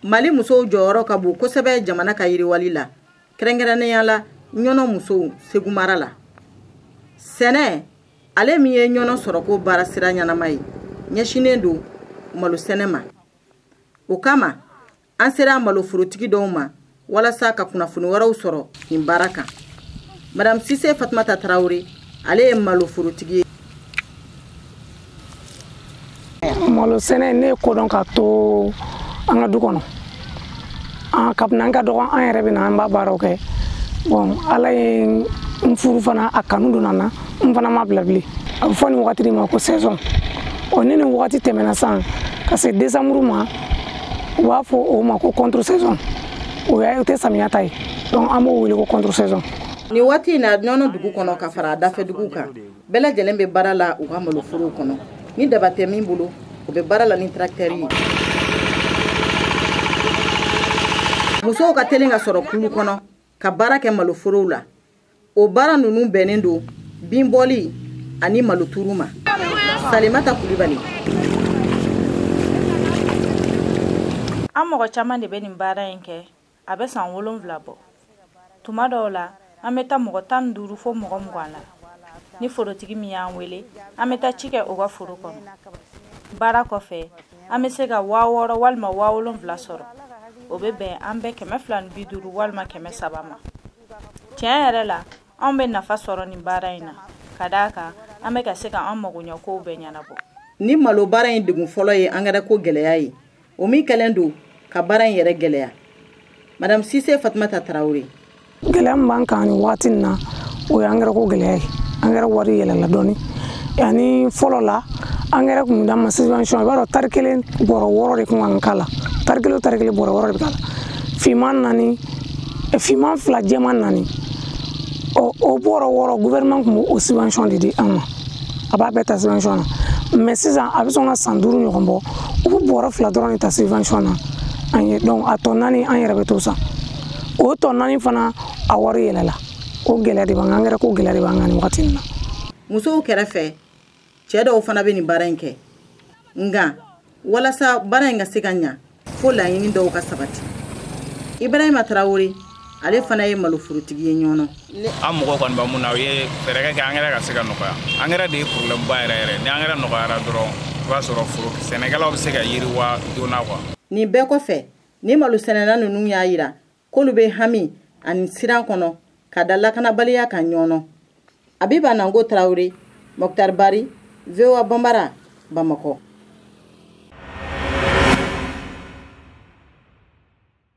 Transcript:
Mali musow jɔyɔrɔ ka bon kosɛbɛ jamana ka yiriwali la. Kɛrɛnkɛrɛnnenya la ɲɔnɔ musow Segu mara la. Sɛnɛ ale min ye ɲɔnɔ sɔrɔ ko baara sira ɲanama ye ɲɛsinen don malo sɛnɛ ma. O kama an sera malo forotigi dɔw ma walasa ka kunnafoni wɛrɛw sɔrɔ nin baara kan. Madame Sise Fatumata Traoré ale ye malo forotigi ye. Malo sɛnɛ ne ko dɔn ka to an ka du kɔnɔ. Kabini an ka dɔgɔ an yɛrɛ bɛna an b'a baaraw kɛ. Bon ala ye n furu fana a kanu donna na n fana ma bila bilen. A bɛ fɔ nin wagati ma ko saison. Ni nin wagati tɛmɛna san ka se décembre ma u b'a fɔ o ma ko contre saison. O tɛ samiya ta ye. Donc an b'o wele ko contre saison. Ni waati na ɲɔnɔ dugu kɔnɔ ka fara dafɛ dugu kan. Bɛɛ lajɛlen bɛ baara la u ka malo forow kɔnɔ. Ni daba tɛ min bolo u bɛ baara la ni tracteur ye. Musow ka teli ka sɔrɔ kulu kɔnɔ ka baara kɛ malo forow la. O baara ninnu bɛnnen don binbɔli ani malo turu ma. Salimata Kulibali. An mɔgɔ caman de bɛ nin baara in kɛ. A bɛ san 7 bɔ. Tuma dɔw la an bɛ taa mɔgɔ 15 fo mɔgɔ 20 la. Ni forotigi min y'an wele an bɛ taa ci kɛ o ka foro kɔnɔ. Baara kɔfɛ an bɛ se ka 6000 walima 7000 sɔrɔ. O bɛ bɛn an bɛ 250 walima 300 ma. Tiɲɛ yɛrɛ la an bɛ nafa sɔrɔ nin baara in na. Ka d'a kan an bɛ ka se ka an magoɲɛ kow bɛɛ ɲɛnabɔ. Ni malo baara in degun fɔlɔ ye angɛrɛ ko gɛlɛya ye. O min kɛlen don ka baara in yɛrɛ gɛlɛya. Madame Sise Fatumata Traoré. Gɛlɛya min b'an kan nin waati in na o ye angɛrɛ ko gɛlɛya ye. Angɛrɛ wari yɛlɛla dɔɔni. Yani fɔlɔ la angɛrɛ kun d'an ma subvention i b'a dɔn tari kelen bɔrɔ 6 de kun kan k'a la. Tari kelen bɔrɔ 6 de bɛ k'a la. Finman 4 finman 2 jɛman 4 o bɔrɔ 6 gouvernement kun b'o subvention de di an ma. A b'a bɛɛ ta subvention na. Mais sisan a bɛ sɔn ka san 5 ɲɔgɔn bɔ u bɛ bɔrɔ 2 dɔrɔn de ta subvention na. Donc a tɔ 4 an yɛrɛ bɛ to san. O tɔ 4 fana a wari yɛlɛla. O gɛlɛya de b'an kan angɛrɛ ko gɛlɛya de b'an kan nin waati in na. Musow kɛrɛfɛ cɛ dɔw fana bɛ nin baara in kɛ. Nka walasa baara in ka se ka ɲa fo laɲini dɔw ka sabati. Ibrahima Traoré ale fana ye malo forotigi ye ɲɔnɔ. An mɔgɔ kɔni bɛ mun na o ye fɛɛrɛ kɛ angɛrɛ ka se ka nɔgɔya. Angɛrɛ de ye problème ba yɛrɛ. Ni angɛrɛ nɔgɔyara dɔrɔn i b'a sɔrɔ foro sɛnɛkɛlaw bɛ se ka yiriwa joona quoi. Nin bɛɛ kɔfɛ ni malo sɛnɛna ninnu y'a yira k'olu bɛ hami ani siran kɔnɔ ka da lakanabaliya kan ɲɔnɔ. Abiba Nango Traoré, Mokhtar Bari, VOA Bambara, Bamako.